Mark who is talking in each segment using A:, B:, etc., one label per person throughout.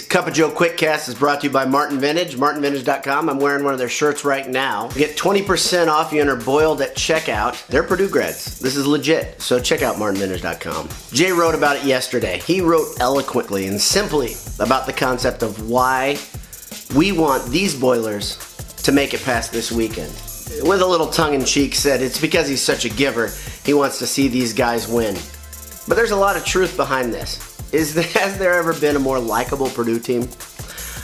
A: Cup of Joe Quickcast is brought to you by Martin Vintage, martinvintage.com. I'm wearing one of their shirts right now. Get 20% off you enter Boiled at checkout. They're Purdue grads. This is legit, so check out martinvintage.com. Jay wrote about it yesterday. He wrote eloquently and simply about the concept of why we want these Boilers to make it past this weekend. With a little tongue-in-cheek said it's because he's such a giver, he wants to see these guys win. But there's a lot of truth behind this. Has there ever been a more likable Purdue team?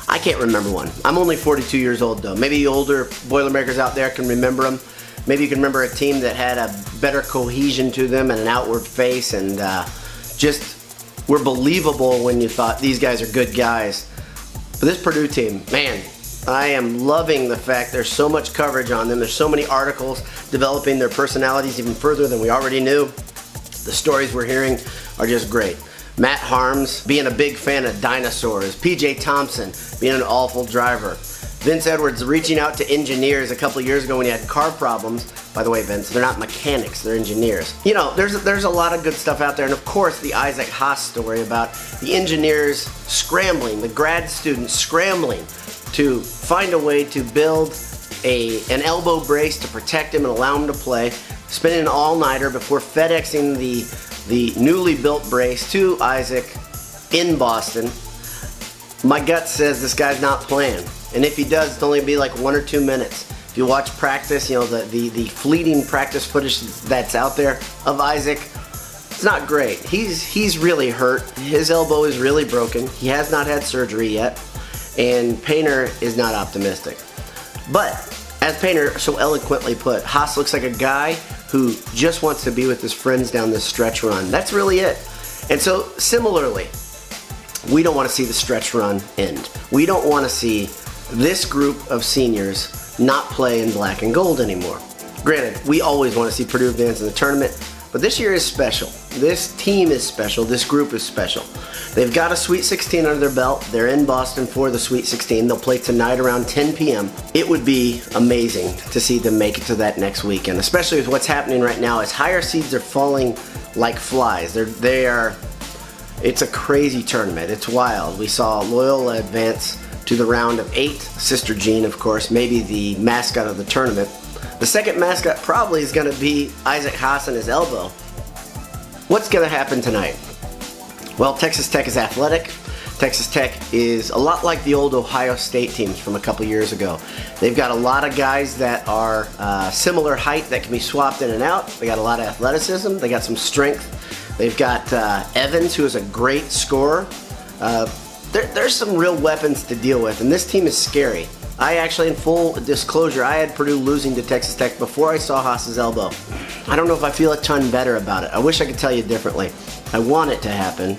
A: I can't remember one. I'm only 42 years old though. Maybe older Boilermakers out there can remember them. Maybe you can remember a team that had a better cohesion to them and an outward face and just were believable when you thought these guys are good guys. But this Purdue team, man, I am loving the fact there's so much coverage on them. There's so many articles developing their personalities even further than we already knew. The stories we're hearing are just great. Matt Harms being a big fan of dinosaurs. PJ Thompson being an awful driver. Vince Edwards reaching out to engineers a couple of years ago when he had car problems. By the way, Vince, they're not mechanics, they're engineers. You know, there's a lot of good stuff out there. And of course, the Isaac Haas story about the engineers scrambling, the grad students scrambling to find a way to build an elbow brace to protect him and allow him to play. Spending an all-nighter before FedExing the newly built brace to Isaac in Boston. My gut says this guy's not playing, and if he does, it's only be like 1 or 2 minutes. If you watch practice, you know, the fleeting practice footage that's out there of Isaac, it's not great. He's really hurt. His elbow is really broken. He has not had surgery yet, and Painter is not optimistic. But as Painter so eloquently put, Haas looks like a guy who just wants to be with his friends down this stretch run. That's really it. And so similarly, we don't want to see the stretch run end. We don't want to see this group of seniors not play in black and gold anymore. Granted, we always want to see Purdue advance in the tournament, but this year is special. This team is special. This group is special. They've got a Sweet 16 under their belt. They're in Boston for the Sweet 16. They'll play tonight around 10 p.m. It would be amazing to see them make it to that next weekend, especially with what's happening right now as higher seeds are falling like flies. It's a crazy tournament. It's wild. We saw Loyola advance to the round of 8. Sister Jean, of course, maybe the mascot of the tournament. The second mascot probably is going to be Isaac Haas and his elbow. What's going to happen tonight? Well, Texas Tech is athletic. Texas Tech is a lot like the old Ohio State teams from a couple years ago. They've got a lot of guys that are similar height that can be swapped in and out. They got a lot of athleticism. They got some strength. They've got Evans, who is a great scorer. There's some real weapons to deal with, and this team is scary. I actually, in full disclosure, I had Purdue losing to Texas Tech before I saw Haas's elbow. I don't know if I feel a ton better about it. I wish I could tell you differently. I want it to happen.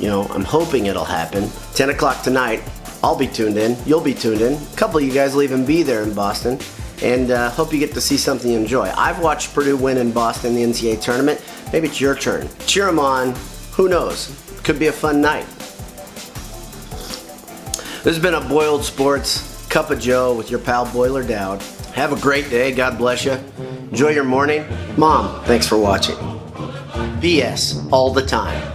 A: You know, I'm hoping it'll happen. 10 o'clock tonight, I'll be tuned in. You'll be tuned in. A couple of you guys will even be there in Boston. And hope you get to see something you enjoy. I've watched Purdue win in Boston in the NCAA tournament. Maybe it's your turn. Cheer them on. Who knows? Could be a fun night. This has been a Boiled Sports Cup of Joe with your pal Boiler Dowd. Have a great day. God bless you. Enjoy your morning. Mom, thanks for watching. BS all the time.